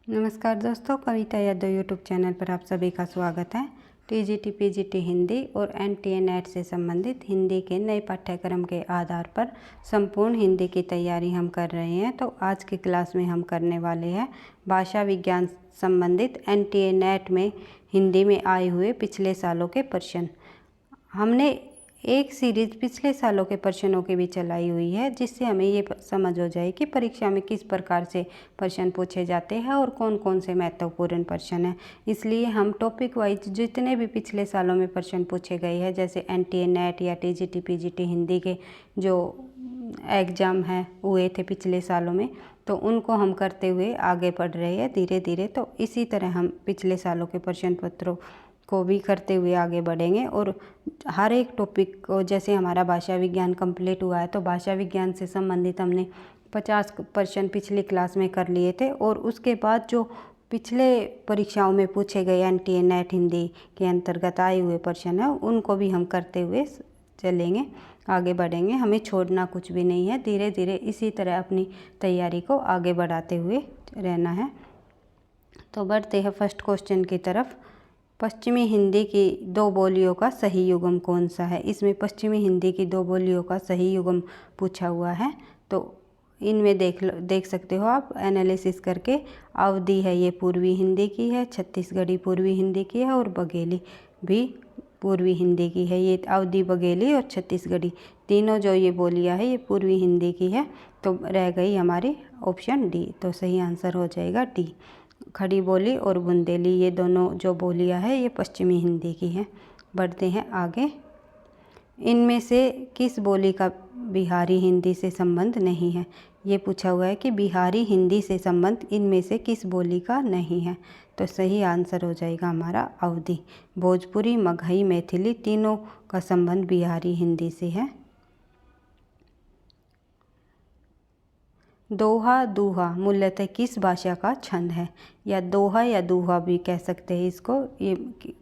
नमस्कार दोस्तों, कविता Yadav YouTube channel पर आप सभी का स्वागत है। टीजीटी पीजीटी हिंदी और एनटीए नेट से संबंधित हिंदी के नए पाठ्यक्रम के आधार पर संपूर्ण हिंदी की तैयारी हम कर रहे हैं। तो आज की क्लास में हम करने वाले हैं भाषा विज्ञान संबंधित एनटीए नेट में हिंदी में आए हुए पिछले सालों के प्रश्न। हमने एक सीरीज पिछले सालों के प्रश्नों की भी चलाई हुई है, जिससे हमें ये समझ हो जाए कि परीक्षा में किस प्रकार से प्रश्न पूछे जाते हैं और कौन कौन से महत्वपूर्ण प्रश्न हैं। इसलिए हम टॉपिक वाइज जितने भी पिछले सालों में प्रश्न पूछे गए हैं, जैसे एनटीए नेट या टीजीटी पीजीटी हिंदी के जो एग्ज़ाम हैं हुए थे पिछले सालों में, तो उनको हम करते हुए आगे बढ़ रहे हैं धीरे धीरे। तो इसी तरह हम पिछले सालों के प्रश्न पत्रों को भी करते हुए आगे बढ़ेंगे और हर एक टॉपिक को, जैसे हमारा भाषा विज्ञान कंप्लीट हुआ है तो भाषा विज्ञान से संबंधित हमने 50 प्रश्न पिछली क्लास में कर लिए थे, और उसके बाद जो पिछले परीक्षाओं में पूछे गए एनटीए नेट हिंदी के अंतर्गत आए हुए प्रश्न हैं उनको भी हम करते हुए चलेंगे, आगे बढ़ेंगे। हमें छोड़ना कुछ भी नहीं है, धीरे धीरे इसी तरह अपनी तैयारी को आगे बढ़ाते हुए रहना है। तो बढ़ते हैं फर्स्ट क्वेश्चन की तरफ। पश्चिमी हिंदी की दो बोलियों का सही युग्म कौन सा है? इसमें पश्चिमी हिंदी की दो बोलियों का सही युग्म पूछा हुआ है। तो इनमें देख सकते हो आप एनालिसिस करके। अवधी है ये पूर्वी हिंदी की है, छत्तीसगढ़ी पूर्वी हिंदी की है, और बघेली भी पूर्वी हिंदी की है। ये अवधी, बघेली और छत्तीसगढ़ी तीनों जो ये बोलियां है ये पूर्वी हिंदी की है। तो रह गई हमारी ऑप्शन डी, तो सही आंसर हो जाएगा डी। खड़ी बोली और बुंदेली ये दोनों जो बोलियां है ये पश्चिमी हिंदी की है। बढ़ते हैं आगे। इनमें से किस बोली का बिहारी हिंदी से संबंध नहीं है? ये पूछा हुआ है कि बिहारी हिंदी से संबंध इनमें से किस बोली का नहीं है? तो सही आंसर हो जाएगा हमारा अवधी। भोजपुरी, मगही, मैथिली तीनों का संबंध बिहारी हिंदी से है। दोहा, दूहा मूलतः किस भाषा का छंद है? या दोहा या दूहा भी कह सकते हैं इसको। ये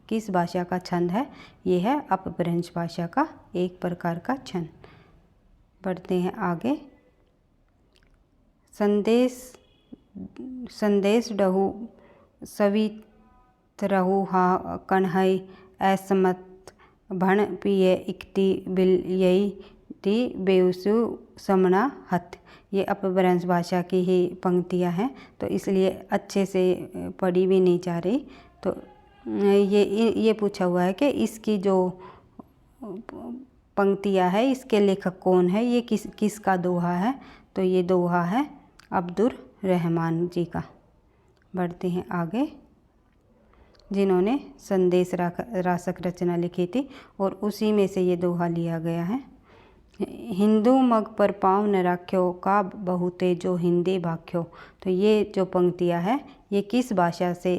किस भाषा का छंद है? ये है अपभ्रंश भाषा का एक प्रकार का छंद। बढ़ते हैं आगे। संदेश डहु सवित रहु हा कन्हई ऐसमत भण पिए इकती बिल यही टी बेउसु समणा हथ। ये अपभ्रंश भाषा की ही पंक्तियाँ हैं, तो इसलिए अच्छे से पढ़ी भी नहीं जा रही। तो ये पूछा हुआ है कि इसकी जो पंक्तियाँ है इसके लेखक कौन है? ये किसका दोहा है? तो ये दोहा है अब्दुर रहमान जी का। बढ़ते हैं आगे। जिन्होंने संदेश रासक रचना लिखी थी और उसी में से ये दोहा लिया गया है। हिंदू मग पर पाँव न राख्यो का बहुते जो हिंदी भाख्यो। तो ये जो पंक्तियाँ है ये किस भाषा से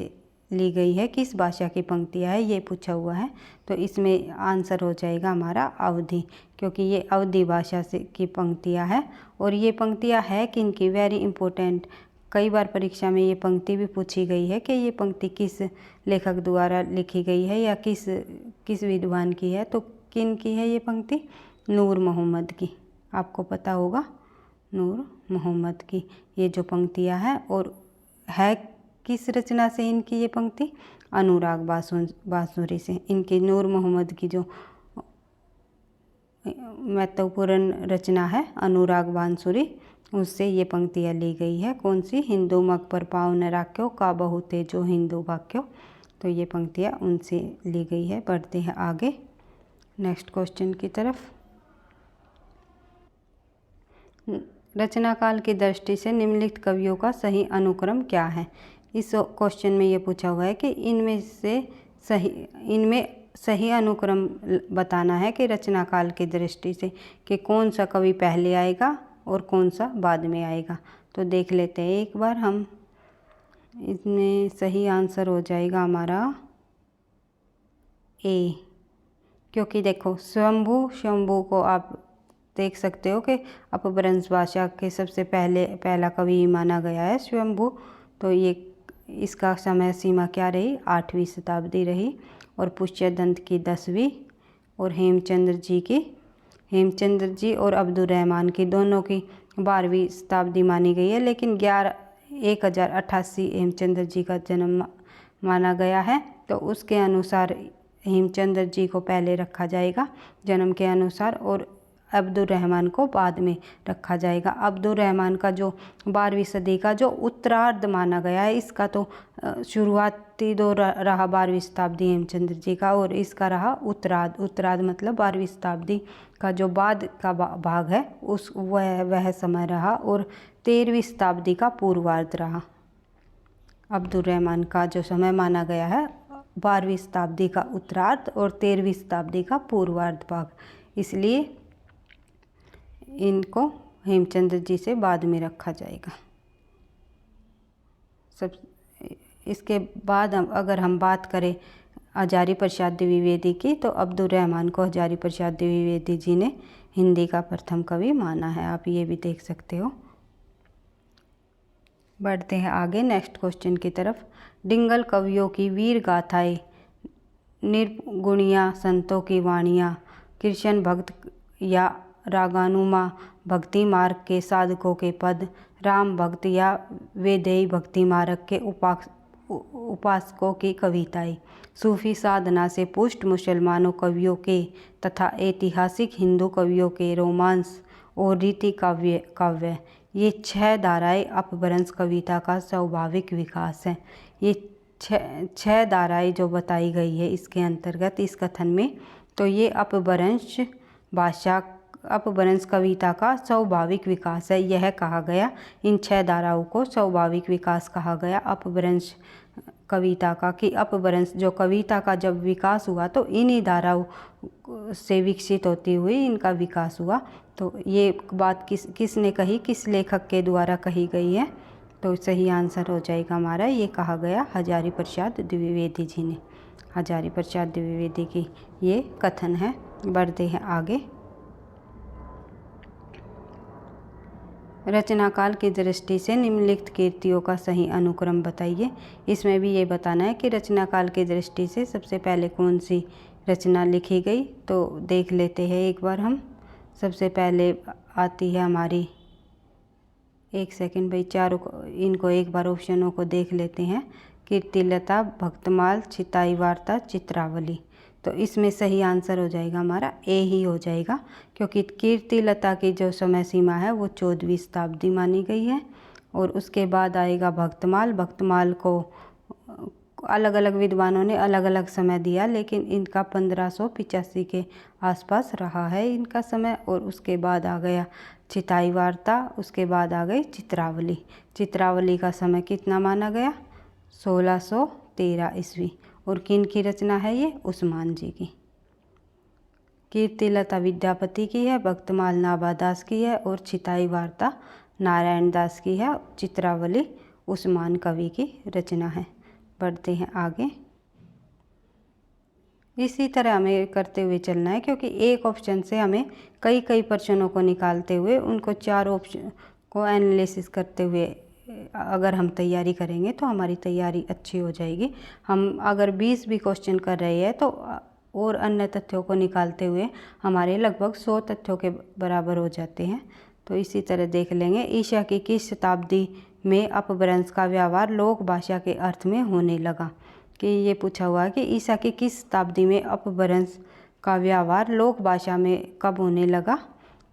ली गई है, किस भाषा की पंक्तियाँ है ये पूछा हुआ है। तो इसमें आंसर हो जाएगा हमारा अवधी, क्योंकि ये अवधी भाषा से की पंक्तियाँ है। और ये पंक्तियाँ है किनकी? Very important. कई बार परीक्षा में ये पंक्ति भी पूछी गई है कि ये पंक्ति किस लेखक द्वारा लिखी गई है या किस विद्वान की है। तो किन की है ये पंक्ति? नूर मोहम्मद की। आपको पता होगा, नूर मोहम्मद की ये जो पंक्तियाँ हैं। और है किस रचना से इनकी ये पंक्ति? अनुराग बांसुरी से। इनकी नूर मोहम्मद की जो महत्वपूर्ण रचना है अनुराग बांसुरी, उससे ये पंक्तियाँ ली गई है। कौन सी? हिंदू मग पर पाँव न राख्यो का बहुते जो हिंदू भाख्यो। तो ये पंक्तियाँ उनसे ली गई है। बढ़ते हैं आगे नेक्स्ट क्वेश्चन की तरफ। रचना काल की दृष्टि से निम्नलिखित कवियों का सही अनुक्रम क्या है? इस क्वेश्चन में ये पूछा हुआ है कि इनमें सही अनुक्रम बताना है कि रचना काल की दृष्टि से कि कौन सा कवि पहले आएगा और कौन सा बाद में आएगा। तो देख लेते हैं एक बार हम। इसमें सही आंसर हो जाएगा हमारा ए, क्योंकि देखो शंभू को आप देख सकते हो कि अपभ्रंश भाषा के सबसे पहला कवि माना गया है स्वयंभू। तो ये इसका समय सीमा क्या रही? 8वीं शताब्दी रही। और पुष्यदंत की 10वीं, और हेमचंद्र जी और अब्दुर रहमान की दोनों की 12वीं शताब्दी मानी गई है। लेकिन 1088 हेमचंद्र जी का जन्म माना गया है, तो उसके अनुसार हेमचंद्र जी को पहले रखा जाएगा जन्म के अनुसार, और अब्दुल रहमान को बाद में रखा जाएगा। अब्दुल रहमान का जो 12वीं सदी का जो उत्तरार्ध माना गया है, इसका तो शुरुआती दौर रहा 12वीं शताब्दी हेमचंद्र जी का, और इसका रहा उत्तरार्ध। उत्तरार्ध मतलब 12वीं शताब्दी का जो बाद का भाग है उस वह समय रहा, और 13वीं शताब्दी का पूर्वार्ध रहा। अब्दुल रहमान का जो समय माना गया है 12वीं शताब्दी का उत्तरार्ध और 13वीं शताब्दी का पूर्वार्ध भाग, इसलिए इनको हेमचंद्र जी से बाद में रखा जाएगा। इसके बाद अगर हम बात करें हजारी प्रसाद द्विवेदी की, तो अब्दुल रहमान को हजारी प्रसाद द्विवेदी जी ने हिंदी का प्रथम कवि माना है। आप ये भी देख सकते हो। बढ़ते हैं आगे नेक्स्ट क्वेश्चन की तरफ। डिंगल कवियों की वीर गाथाएं, निर्गुणिया संतों की वाणियाँ, कृष्ण भक्त या रागानुमा भक्ति मार्ग के साधकों के पद, राम भक्त या वेदेई भक्ति मार्ग के उपासकों की कविताएं, सूफी साधना से पुष्ट मुसलमानों कवियों के तथा ऐतिहासिक हिंदू कवियों के रोमांस और रीति काव्य, ये 6 धाराएं अपभ्रंश कविता का स्वाभाविक विकास है। ये 6 धाराएं जो बताई गई है इसके अंतर्गत इस कथन में, तो ये अपभ्रंश कविता का स्वाभाविक विकास है। यह कहा गया, इन 6 धाराओं को स्वाभाविक विकास कहा गया अपभ्रंश कविता का, कि अपभ्रंश जो कविता का जब विकास हुआ तो इन्हीं धाराओं से विकसित होती हुई इनका विकास हुआ। तो ये बात किसने कही, किस लेखक के द्वारा कही गई है, तो सही आंसर हो जाएगा हमारा, ये कहा गया हजारी प्रसाद द्विवेदी जी ने। हजारी प्रसाद द्विवेदी की ये कथन है। बढ़ते हैं आगे। रचनाकाल की दृष्टि से निम्नलिखित कृतियों का सही अनुक्रम बताइए। इसमें भी ये बताना है कि रचनाकाल की दृष्टि से सबसे पहले कौन सी रचना लिखी गई, तो देख लेते हैं एक बार हम। सबसे पहले आती है हमारी, एक सेकंड भाई, चारों को इनको एक बार ऑप्शनों को देख लेते हैं। कीर्तिलता, भक्तमाल, छिताई वार्ता, चित्रावली। तो इसमें सही आंसर हो जाएगा हमारा ए ही हो जाएगा, क्योंकि कीर्तिलता की जो समय सीमा है वो 14वीं शताब्दी मानी गई है। और उसके बाद आएगा भक्तमाल। भक्तमाल को अलग अलग विद्वानों ने अलग अलग समय दिया, लेकिन इनका 1585 के आसपास रहा है इनका समय। और उसके बाद आ गया छिताई वार्ता, उसके बाद आ गई चित्रावली। चित्रावली का समय कितना माना गया, 1613 ईस्वी। और किन की रचना है ये, उस्मान जी की। कीर्तिलता विद्यापति की है, भक्तमाल नाभा दास की है, और छिताई वार्ता नारायण दास की है। चित्रावली उस्मान कवि की रचना है। बढ़ते हैं आगे। इसी तरह हमें करते हुए चलना है, क्योंकि एक ऑप्शन से हमें कई प्रश्नों को निकालते हुए उनको 4 ऑप्शन को एनालिसिस करते हुए अगर हम तैयारी करेंगे तो हमारी तैयारी अच्छी हो जाएगी। हम अगर 20 भी क्वेश्चन कर रहे हैं तो और अन्य तथ्यों को निकालते हुए हमारे लगभग 100 तथ्यों के बराबर हो जाते हैं। तो इसी तरह देख लेंगे, ईसा की किस शताब्दी में अपभ्रंश का व्यवहार लोक भाषा के अर्थ में होने लगा। कि ये पूछा हुआ है कि ईसा की किस शताब्दी में अपभ्रंश का व्यवहार लोक भाषा में कब होने लगा,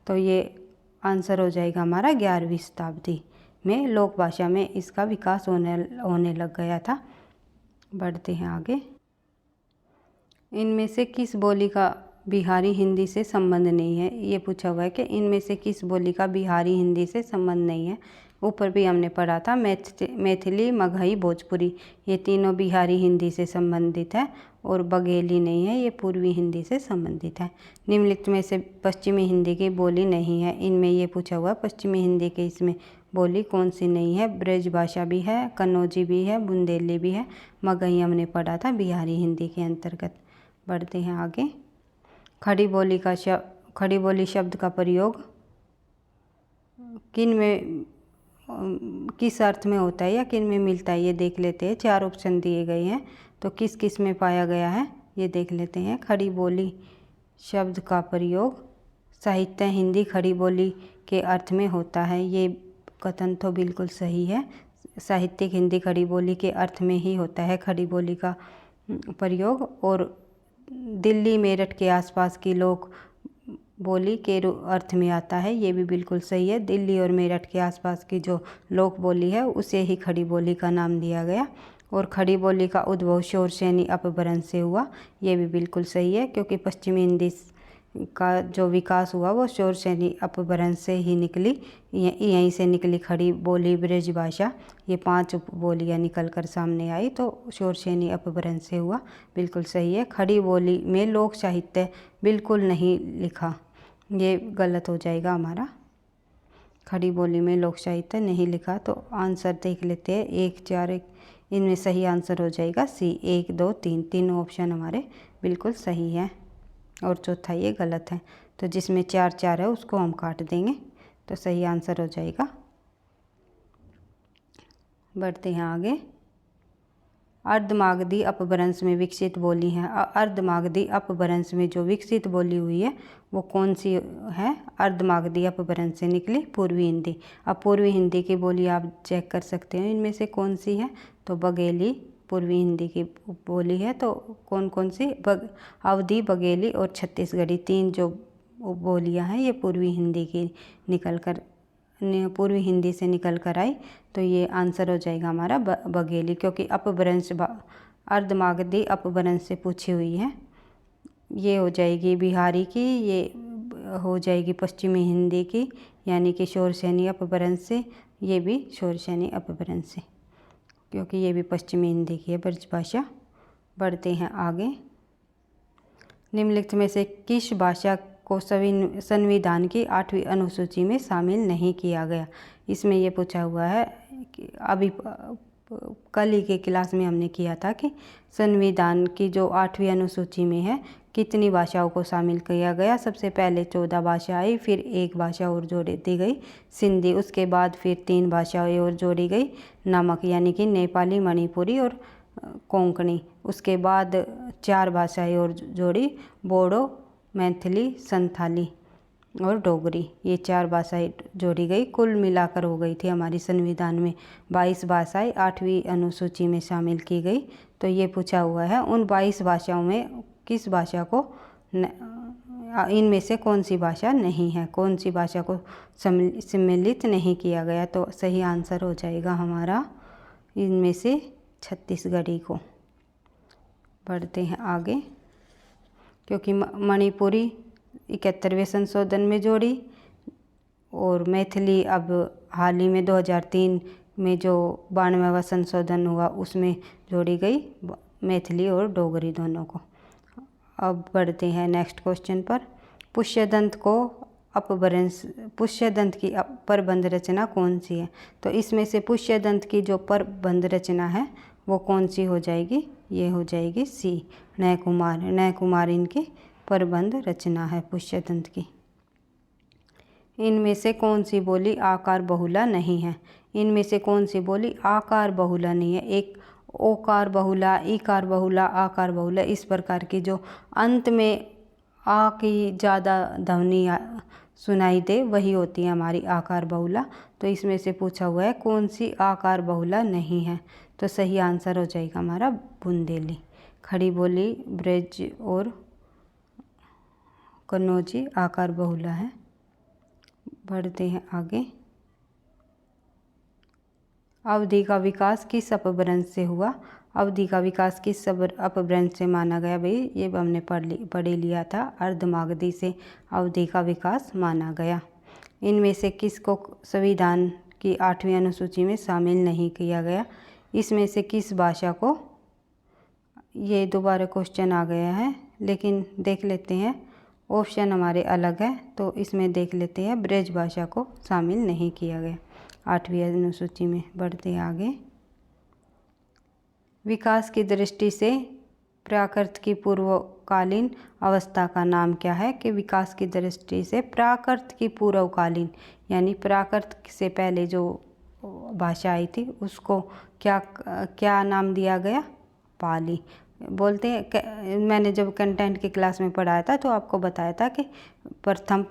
तो ये आंसर हो जाएगा हमारा 11वीं शताब्दी में लोक भाषा में इसका विकास होने लग गया था। बढ़ते हैं आगे। इनमें से किस बोली का बिहारी हिंदी से संबंध नहीं है, ये पूछा हुआ है कि इनमें से किस बोली का बिहारी हिंदी से संबंध नहीं है। ऊपर भी हमने पढ़ा था मैथिली, मगही, भोजपुरी, ये तीनों बिहारी हिंदी से संबंधित है, और बघेली नहीं है, ये पूर्वी हिंदी से संबंधित है। निम्नलिखित में से पश्चिमी हिंदी की बोली नहीं है, इनमें ये पूछा हुआ पश्चिमी हिंदी के इसमें बोली कौन सी नहीं है। ब्रज भाषा भी है, कन्नौजी भी है, बुंदेली भी है, मगही हमने पढ़ा था बिहारी हिंदी के अंतर्गत। बढ़ते हैं आगे। खड़ी बोली शब्द का प्रयोग किन में किस अर्थ में होता है या किन में मिलता है, ये देख लेते हैं। 4 ऑप्शन दिए गए हैं, तो किस किस में पाया गया है ये देख लेते हैं। खड़ी बोली शब्द का प्रयोग साहित्य हिंदी खड़ी बोली के अर्थ में होता है, ये कथन तो बिल्कुल सही है। साहित्यिक हिंदी खड़ी बोली के अर्थ में ही होता है खड़ी बोली का प्रयोग। और दिल्ली मेरठ के आसपास की लोक बोली के अर्थ में आता है, ये भी बिल्कुल सही है। दिल्ली और मेरठ के आसपास की जो लोक बोली है उसे ही खड़ी बोली का नाम दिया गया। और खड़ी बोली का उद्भव शौरसेनी अपभ्रंश से हुआ, ये भी बिल्कुल सही है, क्योंकि पश्चिमी हिंदी का जो विकास हुआ वो शौरसेनी अपभ्रंश से ही निकली। यहीं से निकली खड़ी बोली, ब्रज भाषा, ये 5 उपबोलियाँ निकल कर सामने आई, तो शौरसेनी अपभ्रंश से हुआ, बिल्कुल सही है। खड़ी बोली में लोक साहित्य बिल्कुल नहीं लिखा, ये गलत हो जाएगा हमारा। खड़ी बोली में लोक साहित्य नहीं लिखा, तो आंसर देख लेते हैं 1, 4, इनमें सही आंसर हो जाएगा सी, 1, 2, 3, तीनों ऑप्शन हमारे बिल्कुल सही हैं और चौथा ये गलत है। तो जिसमें 4, 4 है उसको हम काट देंगे, तो सही आंसर हो जाएगा। बढ़ते हैं आगे। अर्धमागधी अपभ्रंश में विकसित बोली है। अर्धमागधी अपभ्रंश में जो विकसित बोली हुई है वो कौन सी है? अर्धमागधी अपभ्रंश से निकली पूर्वी हिंदी। अब पूर्वी हिंदी की बोली आप चेक कर सकते हैं, इनमें से कौन सी है? तो बघेली पूर्वी हिंदी की बोली है। तो कौन कौन सी? अवधी, बघेली और छत्तीसगढ़ी, 3 जो बोलियां हैं ये पूर्वी हिंदी की पूर्वी हिंदी से निकल कर आई। तो ये आंसर हो जाएगा हमारा बघेली, क्योंकि अपभ्रंश अर्धमागधी अपभ्रंश से पूछी हुई है। ये हो जाएगी बिहारी की, ये हो जाएगी पश्चिमी हिंदी की, यानी कि शौरसेनी अपभ्रंश से, ये भी शौरसेनी अपभ्रंश से, क्योंकि ये भी पश्चिमी हिंदी की है ब्रज भाषा। बढ़ते हैं आगे। निम्नलिखित में से किस भाषा को संविधान की 8वीं अनुसूची में शामिल नहीं किया गया? इसमें ये पूछा हुआ है कि अभी कल ही के क्लास में हमने किया था कि संविधान की जो 8वीं अनुसूची में है कितनी भाषाओं को शामिल किया गया। सबसे पहले 14 भाषा आई, फिर 1 भाषा और जोड़ दी गई सिंधी, उसके बाद फिर 3 भाषाएं और जोड़ी गई नमक, यानी कि नेपाली, मणिपुरी और कोंकणी। उसके बाद 4 भाषाएं और जोड़ी, बोडो, मैथिली, संथाली और डोगरी, ये 4 भाषाएं जोड़ी गई। कुल मिलाकर हो गई थी हमारी संविधान में 22 भाषाएं 8वीं अनुसूची में शामिल की गई। तो ये पूछा हुआ है उन 22 भाषाओं में किस भाषा को इनमें से कौन सी भाषा नहीं है, कौन सी भाषा को सम्मिलित नहीं किया गया? तो सही आंसर हो जाएगा हमारा इनमें से छत्तीसगढ़ी को। बढ़ते हैं आगे। क्योंकि मणिपुरी 71वें संशोधन में जोड़ी और मैथिली अब हाल ही में 2003 में जो 92वां संशोधन हुआ उसमें जोड़ी गई मैथिली और डोगरी दोनों को। अब बढ़ते हैं नेक्स्ट क्वेश्चन पर। पुष्यदंत की प्रबंध रचना कौन सी है? तो इसमें से पुष्यदंत की जो प्रबंध रचना है वो कौन सी हो जाएगी? ये हो जाएगी सी, नय कुमार इनकी प्रबंध रचना है पुष्यदंत की। इनमें से कौन सी बोली आकार बहुला नहीं है? इनमें से कौन सी बोली आकार बहुला नहीं है? एक ओकार बहुला, ईकार बहुला, आकार बहुला, इस प्रकार की जो अंत में आ की ज़्यादा ध्वनि सुनाई दे वही होती है हमारी आकार बहुला। तो इसमें से पूछा हुआ है कौन सी आकार बहुला नहीं है? तो सही आंसर हो जाएगा हमारा बुंदेली। खड़ी बोली, ब्रज और कन्नौजी आकार बहुला है। बढ़ते हैं आगे। अवधि का विकास किस अपभ्रंश से हुआ? अवधि का विकास किस अपभ्रंश से माना गया? भाई ये हमने पढ़ लिया था, अर्धमागधी से अवधि का विकास माना गया। इनमें से किसको संविधान की 8वीं अनुसूची में शामिल नहीं किया गया? इसमें से किस भाषा को, ये दोबारा क्वेश्चन आ गया है लेकिन देख लेते हैं, ऑप्शन हमारे अलग है तो इसमें देख लेते हैं। ब्रज भाषा को शामिल नहीं किया गया 8वीं अनुसूची में। बढ़ते आगे। विकास की दृष्टि से प्राकृत की पूर्वकालीन अवस्था का नाम क्या है? कि विकास की दृष्टि से प्राकृत की पूर्वकालीन, यानी प्राकृत से पहले जो भाषा आई थी उसको क्या नाम दिया गया? पाली। बोलते हैं, मैंने जब कंटेंट की क्लास में पढ़ाया था तो आपको बताया था कि प्रथम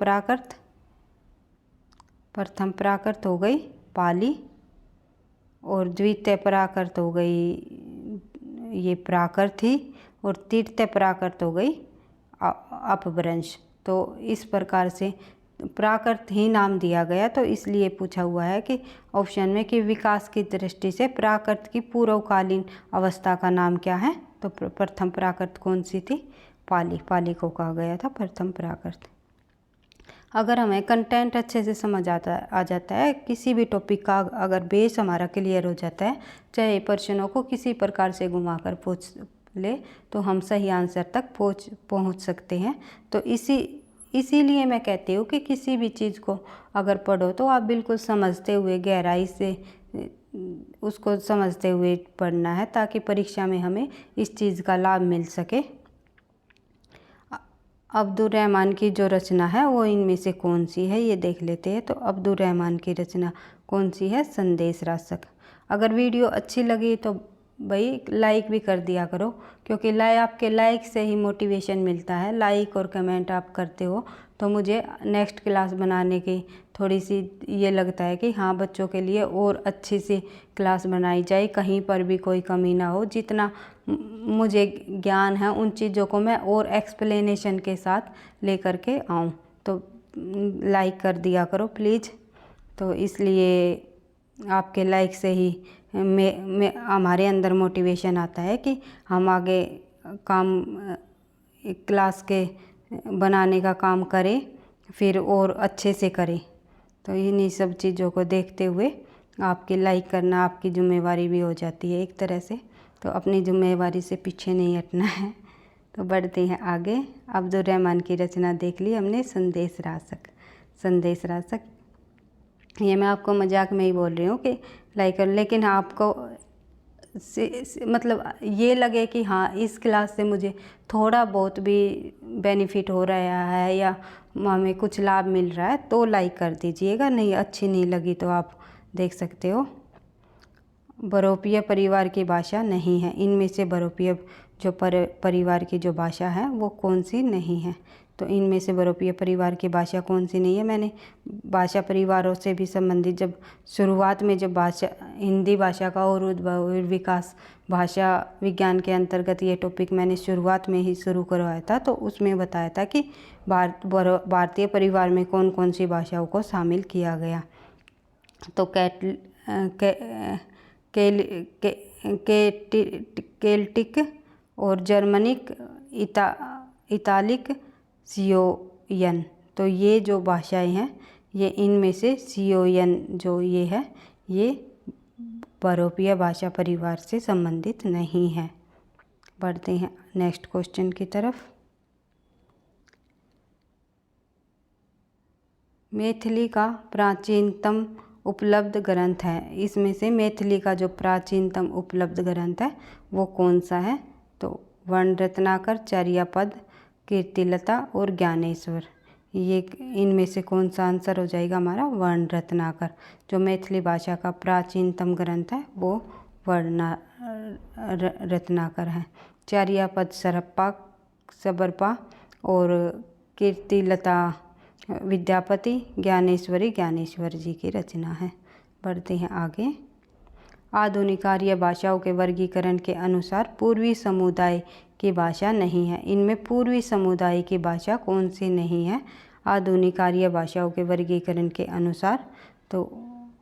प्राकृत हो गई पाली और द्वितीय प्राकृत हो गई ये प्राकृत थी, और तृतीय प्राकृत हो गई अपभ्रंश। तो इस प्रकार से प्राकृत ही नाम दिया गया। तो इसलिए पूछा हुआ है कि ऑप्शन में कि विकास की दृष्टि से प्राकृत की पूर्वकालीन अवस्था का नाम क्या है। तो प्रथम प्राकृत कौन सी थी? पाली। पाली को कहा गया था प्रथम प्राकृत। अगर हमें कंटेंट अच्छे से समझ आ जाता है, किसी भी टॉपिक का अगर बेस हमारा क्लियर हो जाता है, चाहे प्रश्नों को किसी प्रकार से घुमाकर पूछ ले, तो हम सही आंसर तक पहुंच सकते हैं। तो इसीलिए मैं कहती हूँ कि किसी भी चीज़ को अगर पढ़ो तो आप बिल्कुल समझते हुए, गहराई से उसको समझते हुए पढ़ना है, ताकि परीक्षा में हमें इस चीज़ का लाभ मिल सके। अब्दुल रहमान की जो रचना है वो इनमें से कौन सी है, ये देख लेते हैं। तो अब्दुल रहमान की रचना कौन सी है? संदेश रासक। अगर वीडियो अच्छी लगी तो भाई लाइक भी कर दिया करो, क्योंकि आपके लाइक से ही मोटिवेशन मिलता है। लाइक और कमेंट आप करते हो तो मुझे नेक्स्ट क्लास बनाने की थोड़ी सी ये लगता है कि हाँ, बच्चों के लिए और अच्छी सी क्लास बनाई जाए, कहीं पर भी कोई कमी ना हो। जितना मुझे ज्ञान है उन चीज़ों को मैं और एक्सप्लेनेशन के साथ लेकर के आऊँ। तो लाइक कर दिया करो प्लीज़। तो इसलिए आपके लाइक से ही मैं हमारे अंदर मोटिवेशन आता है कि हम आगे काम क्लास के बनाने का काम करें, फिर और अच्छे से करें। तो इन्हीं सब चीज़ों को देखते हुए आपकी लाइक करना आपकी जिम्मेवारी भी हो जाती है एक तरह से। तो अपनी जिम्मेवारी से पीछे नहीं हटना है। तो बढ़ते हैं आगे। अब्दुल रहमान की रचना देख ली हमने, संदेश रासक। संदेश रासक ये मैं आपको मजाक में ही बोल रही हूँ कि लाइक कर, लेकिन आपको मतलब ये लगे कि हाँ, इस क्लास से मुझे थोड़ा बहुत भी बेनिफिट हो रहा है या हमें कुछ लाभ मिल रहा है, तो लाइक कर दीजिएगा। नहीं, अच्छी नहीं लगी तो आप देख सकते हो। बरोपिया परिवार की भाषा नहीं है। इनमें से बरोपिया जो परिवार की जो भाषा है वो कौन सी नहीं है? तो इनमें से बरोपिया परिवार की भाषा कौन सी नहीं है? मैंने भाषा परिवारों से भी संबंधित जब शुरुआत में जब भाषा हिंदी भाषा का और उद्भव और विकास भाषा विज्ञान के अंतर्गत ये टॉपिक मैंने शुरुआत में ही शुरू करवाया था, तो उसमें बताया था कि भारतीय परिवार में कौन कौन सी भाषाओं को शामिल किया गया। तो केल्टिक और जर्मनिक, इतालिक, सियोयन। तो ये जो भाषाएं हैं ये इनमें से सियोयन जो ये है ये बरोपिया भाषा परिवार से संबंधित नहीं है। बढ़ते हैं नेक्स्ट क्वेश्चन की तरफ। मैथिली का प्राचीनतम उपलब्ध ग्रंथ है। इसमें से मैथिली का जो प्राचीनतम उपलब्ध ग्रंथ है वो कौन सा है? तो वर्ण रत्नाकर, चर्यापद, कीर्तिलता और ज्ञानेश्वर। ये इनमें से कौन सा आंसर हो जाएगा हमारा? वर्ण रत्नाकर। जो मैथिली भाषा का प्राचीनतम ग्रंथ है वो वर्ण रत्नाकर है। चर्यापद सबरपा और कीर्तिलता विद्यापति, ज्ञानेश्वरी ज्ञानेश्वर जी की रचना है। बढ़ते हैं आगे। आधुनिक आर्य भाषाओं के वर्गीकरण के अनुसार पूर्वी समुदाय की भाषा नहीं है। इनमें पूर्वी समुदाय की भाषा कौन सी नहीं है आधुनिक आर्य भाषाओं के वर्गीकरण के अनुसार? तो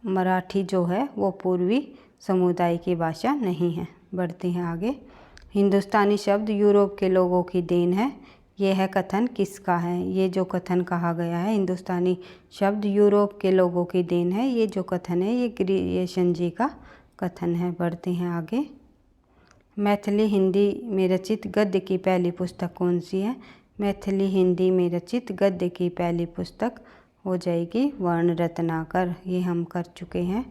मराठी जो है वो पूर्वी समुदाय की भाषा नहीं है। बढ़ते हैं आगे। हिंदुस्तानी शब्द यूरोप के लोगों की देन है। यह है कथन किसका है? ये जो कथन कहा गया है हिंदुस्तानी शब्द यूरोप के लोगों की देन है, ये जो कथन है ये ग्रियर्सन जी का कथन है। बढ़ते हैं आगे। मैथिली हिंदी में रचित गद्य की पहली पुस्तक कौन सी है? मैथिली हिंदी में रचित गद्य की पहली पुस्तक हो जाएगी वर्ण रत्नाकर। ये हम कर चुके हैं।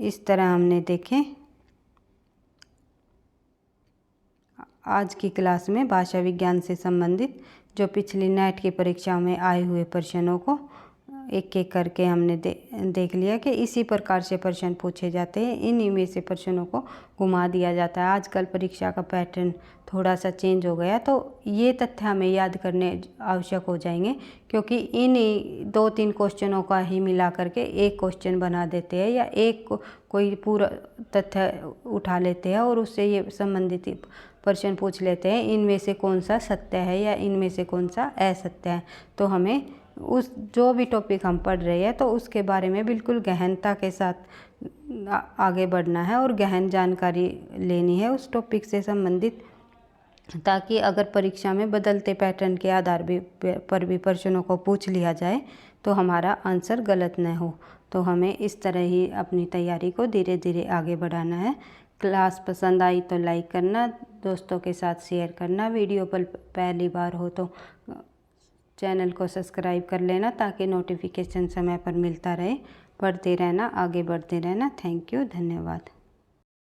इस तरह हमने देखें आज की क्लास में भाषा विज्ञान से संबंधित जो पिछली नेट की परीक्षा में आए हुए प्रश्नों को एक एक करके हमने देख लिया कि इसी प्रकार से प्रश्न पूछे जाते हैं, इन्हीं में से प्रश्नों को घुमा दिया जाता है। आजकल परीक्षा का पैटर्न थोड़ा सा चेंज हो गया, तो ये तथ्य हमें याद करने आवश्यक हो जाएंगे, क्योंकि इन्हीं 2-3 क्वेश्चनों का ही मिला करके एक क्वेश्चन बना देते हैं, या एक कोई पूरा तथ्य उठा लेते हैं और उससे ये संबंधित प्रश्न पूछ लेते हैं, इनमें से कौन सा सत्य है या इनमें से कौन सा असत्य है। तो हमें उस जो भी टॉपिक हम पढ़ रहे हैं तो उसके बारे में बिल्कुल गहनता के साथ आगे बढ़ना है और गहन जानकारी लेनी है उस टॉपिक से संबंधित, ताकि अगर परीक्षा में बदलते पैटर्न के आधार पर भी प्रश्नों को पूछ लिया जाए तो हमारा आंसर गलत न हो। तो हमें इस तरह ही अपनी तैयारी को धीरे धीरे आगे बढ़ाना है। क्लास पसंद आई तो लाइक करना, दोस्तों के साथ शेयर करना, वीडियो पर पहली बार हो तो चैनल को सब्सक्राइब कर लेना ताकि नोटिफिकेशन समय पर मिलता रहे। पढ़ते रहना, आगे बढ़ते रहना। थैंक यू, धन्यवाद।